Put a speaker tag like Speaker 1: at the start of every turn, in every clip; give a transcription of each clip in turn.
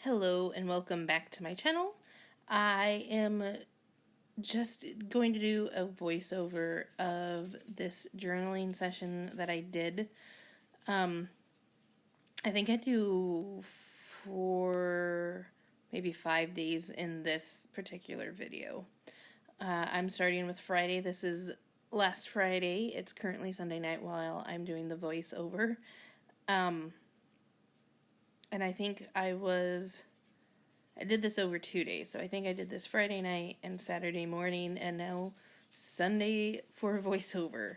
Speaker 1: Hello and welcome back to my channel. I am just going to do a voiceover of this journaling session that I did. I think I do maybe 5 days in this particular video. I'm starting with Friday. This is last Friday. It's currently Sunday night while I'm doing the voiceover. And I think I did this over 2 days. So I think I did this Friday night and Saturday morning and now Sunday for voiceover.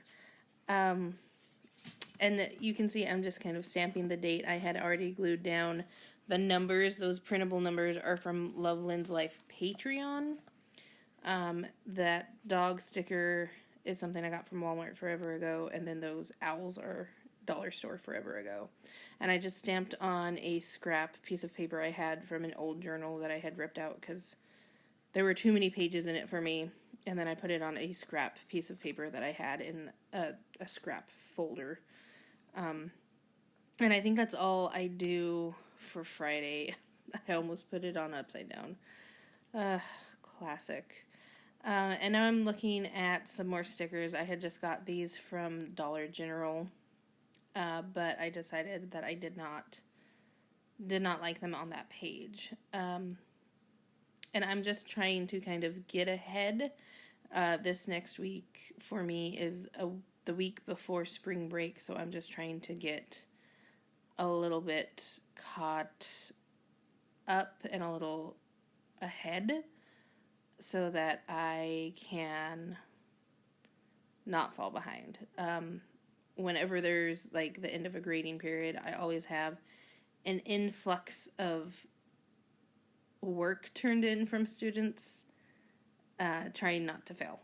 Speaker 1: And you can see I'm just kind of stamping the date. I had already glued down the numbers. Those printable numbers are from Loveland's Life Patreon. That dog sticker is something I got from Walmart forever ago. And then those owls are dollar store forever ago. And I just stamped on a scrap piece of paper I had from an old journal that I had ripped out because there were too many pages in it for me. And then I put it on a scrap piece of paper that I had in a scrap folder. And I think that's all I do for Friday. I almost put it on upside down. Classic. And now I'm looking at some more stickers. I had just got these from Dollar General. But I decided that I did not like them on that page. And I'm just trying to kind of get ahead. This next week for me is the week before spring break, so I'm just trying to get a little bit caught up and a little ahead so that I can not fall behind. Whenever there's like the end of a grading period, I always have an influx of work turned in from students, trying not to fail.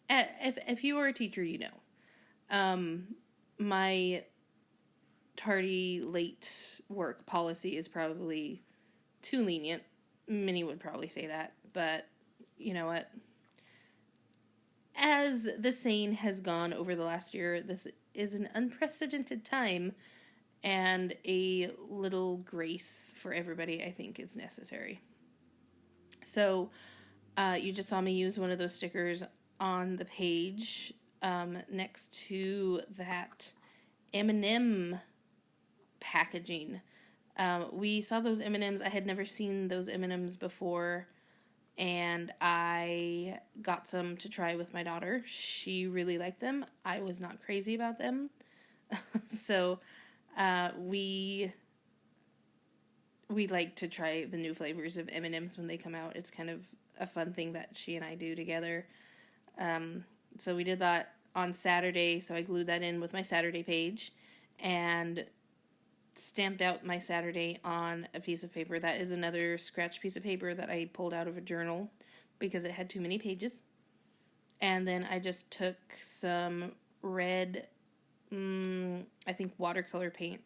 Speaker 1: If you are a teacher, you know. My tardy late work policy is probably too lenient. Many would probably say that, but you know what? As the saying has gone over the last year, this is an unprecedented time, and a little grace for everybody, I think, is necessary. So, you just saw me use one of those stickers on the page next to that M&M packaging. We saw those M&Ms. I had never seen those M&Ms before. And I got some to try with my daughter. She really liked them. I was not crazy about them. So we like to try the new flavors of M&Ms when they come out. It's kind of a fun thing that she and I do together. So we did that on Saturday. So I glued that in with my Saturday page and stamped out my Saturday on a piece of paper. That is another scratch piece of paper that I pulled out of a journal because it had too many pages. And then I just took some red, I think watercolor paint.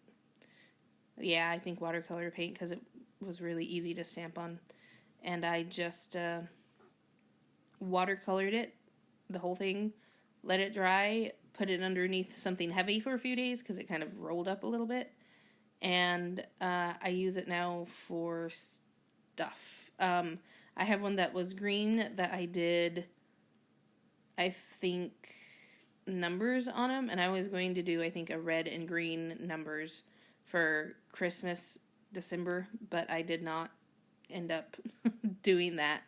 Speaker 1: Yeah, I think watercolor paint because it was really easy to stamp on. And I just watercolored it, the whole thing, let it dry, put it underneath something heavy for a few days because it kind of rolled up a little bit. And I use it now for stuff. I have one that was green that I did, I think, numbers on them. And I was going to do, I think, a red and green numbers for Christmas, December. But I did not end up doing that.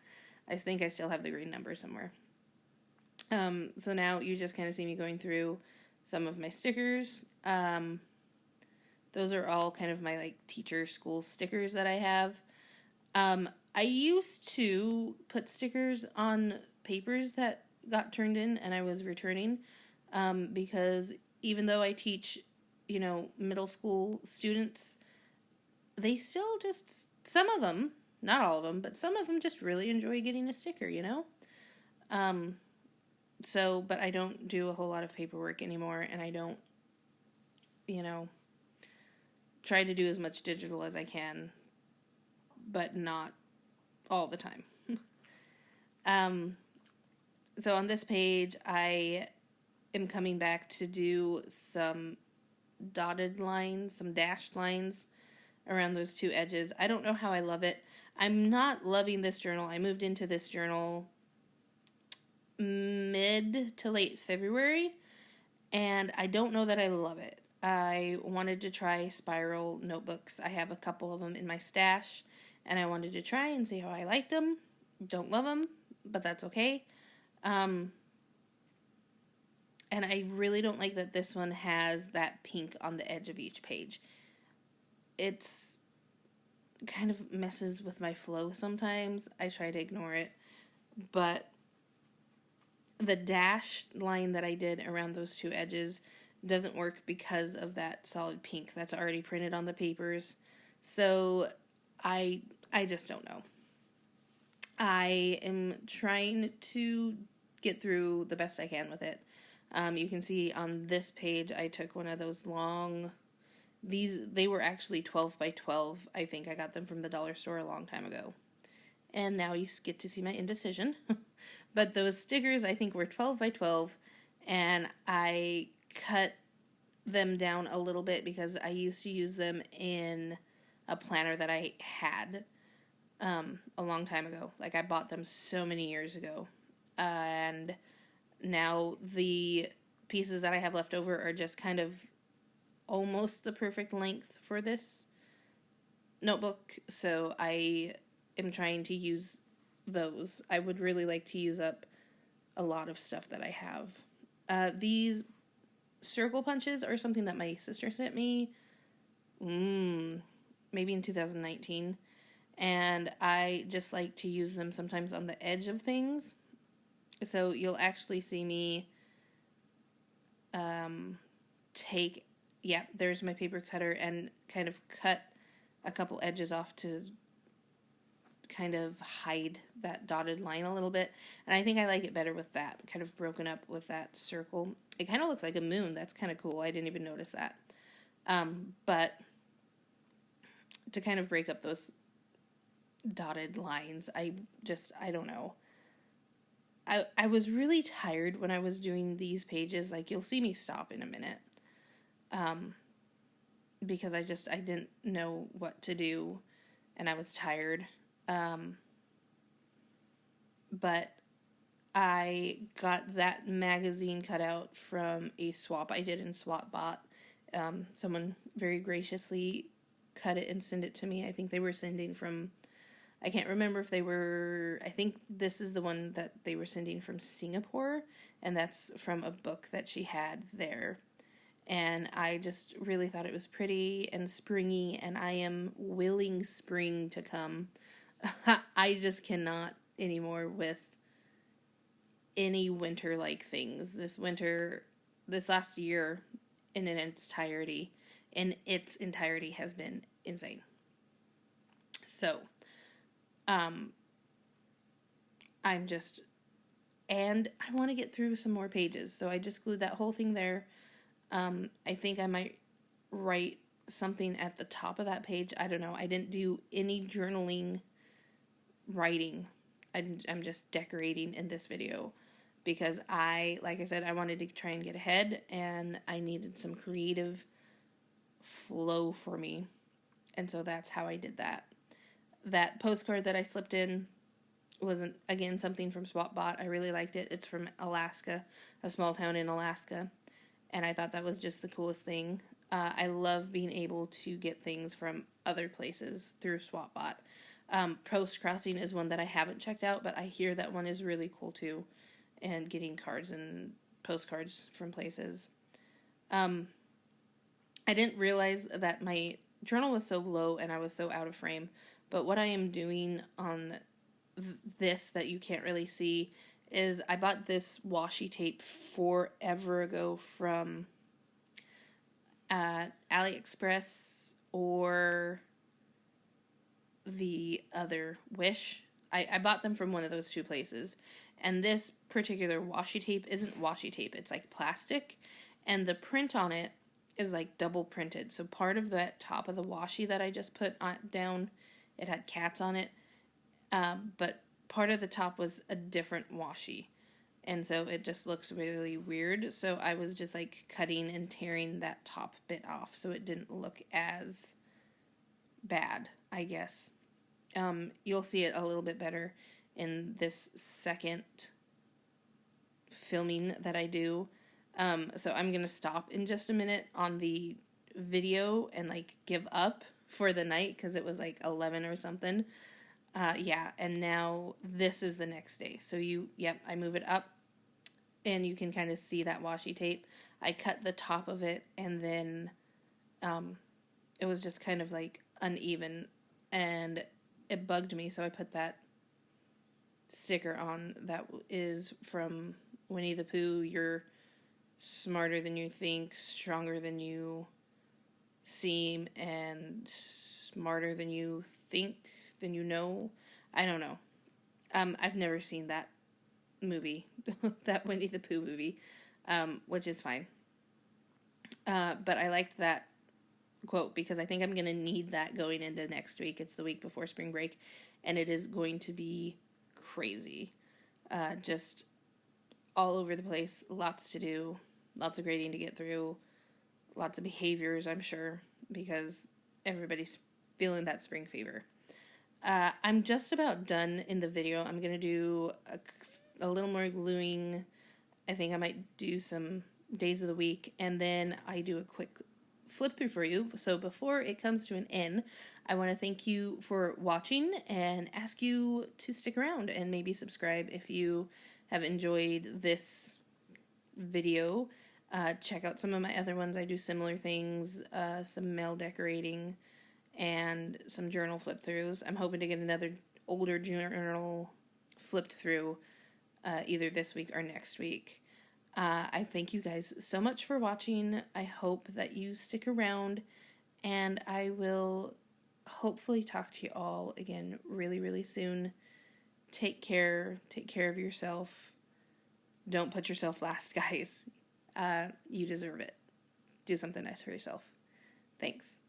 Speaker 1: I think I still have the green number somewhere. So now you just kind of see me going through some of my stickers. Those are all kind of my, like, teacher school stickers that I have. I used to put stickers on papers that got turned in and I was returning, because even though I teach, middle school students, they still just, some of them, not all of them, but some of them just really enjoy getting a sticker, but I don't do a whole lot of paperwork anymore, and I don't, try to do as much digital as I can, but not all the time. So on this page, I am coming back to do some dotted lines, some dashed lines. around those two edges. I don't know how I love it. I'm not loving this journal. I moved into this journal mid to late February, and I don't know that I love it. I wanted to try spiral notebooks. I have a couple of them in my stash, and I wanted to try and see how I liked them. Don't love them, but that's okay. And I really don't like that this one has that pink on the edge of each page. It's kind of messes with my flow sometimes. I try to ignore it, but the dashed line that I did around those two edges doesn't work because of that solid pink that's already printed on the papers. So I just don't know. I am trying to get through the best I can with it. You can see on this page I took one of those long, they were actually 12 by 12. I think I got them from the dollar store a long time ago. And now you get to see my indecision. But those stickers I think were 12 by 12, and I cut them down a little bit because I used to use them in a planner that I had a long time ago. Like, I bought them so many years ago. And now the pieces that I have left over are just kind of almost the perfect length for this notebook. So I am trying to use those. I would really like to use up a lot of stuff that I have. These circle punches are something that my sister sent me maybe in 2019, and I just like to use them sometimes on the edge of things. So you'll actually see me there's my paper cutter, and kind of cut a couple edges off to kind of hide that dotted line a little bit. And I think I like it better with that, kind of broken up with that circle. It kind of looks like a moon. That's kind of cool. I didn't even notice that. But to kind of break up those dotted lines, I don't know. I was really tired when I was doing these pages. Like, you'll see me stop in a minute. Because I didn't know what to do, and I was tired. But I got that magazine cut out from a swap I did in SwapBot. Someone very graciously cut it and sent it to me. I think they were sending from, I can't remember if they were, I think this is the one that they were sending from Singapore, and that's from a book that she had there. And I just really thought it was pretty and springy, and I am willing spring to come. I just cannot anymore with any winter-like things. This last year in its entirety has been insane. So, and I want to get through some more pages, so I just glued that whole thing there. I think I might write something at the top of that page. I don't know. I didn't do any journaling writing. I'm just decorating in this video because like I said, I wanted to try and get ahead, and I needed some creative flow for me. And so that's how I did that. That postcard that I slipped in wasn't, again, something from SwapBot. I really liked it. It's from Alaska, a small town in Alaska. And I thought that was just the coolest thing. I love being able to get things from other places through SwapBot. Post Crossing is one that I haven't checked out, but I hear that one is really cool too. And getting cards and postcards from places. I didn't realize that my journal was so low and I was so out of frame. But what I am doing on this that you can't really see is I bought this washi tape forever ago from AliExpress or the other Wish. I bought them from one of those two places. And this particular washi tape isn't washi tape. It's like plastic. And the print on it is like double printed. So part of that top of the washi that I just put down, it had cats on it. But part of the top was a different washi. And so it just looks really weird. So I was just like cutting and tearing that top bit off so it didn't look as bad, I guess. You'll see it a little bit better in this second filming that I do. So I'm going to stop in just a minute on the video and like give up for the night because it was like 11 or something. Yeah, and now this is the next day. So I move it up and you can kind of see that washi tape. I cut the top of it and then it was just kind of like uneven and it bugged me, so I put that sticker on that is from Winnie the Pooh. You're smarter than you think, stronger than you seem, and smarter than you think, than you know. I don't know. I've never seen that movie, that Winnie the Pooh movie, which is fine. But I liked that quote because I think I'm going to need that going into next week. It's the week before spring break, and it is going to be crazy. Just all over the place, lots to do, lots of grading to get through, lots of behaviors, I'm sure, because everybody's feeling that spring fever. I'm just about done in the video. I'm going to do a little more gluing. I think I might do some days of the week, and then I do a quick flip through for you. So before it comes to an end, I want to thank you for watching and ask you to stick around and maybe subscribe if you have enjoyed this video. Check out some of my other ones. I do similar things, some mail decorating and some journal flip throughs. I'm hoping to get another older journal flipped through either this week or next week. I thank you guys so much for watching. I hope that you stick around, and I will hopefully talk to you all again really, really soon. Take care of yourself. Don't put yourself last, guys. You deserve it. Do something nice for yourself. Thanks.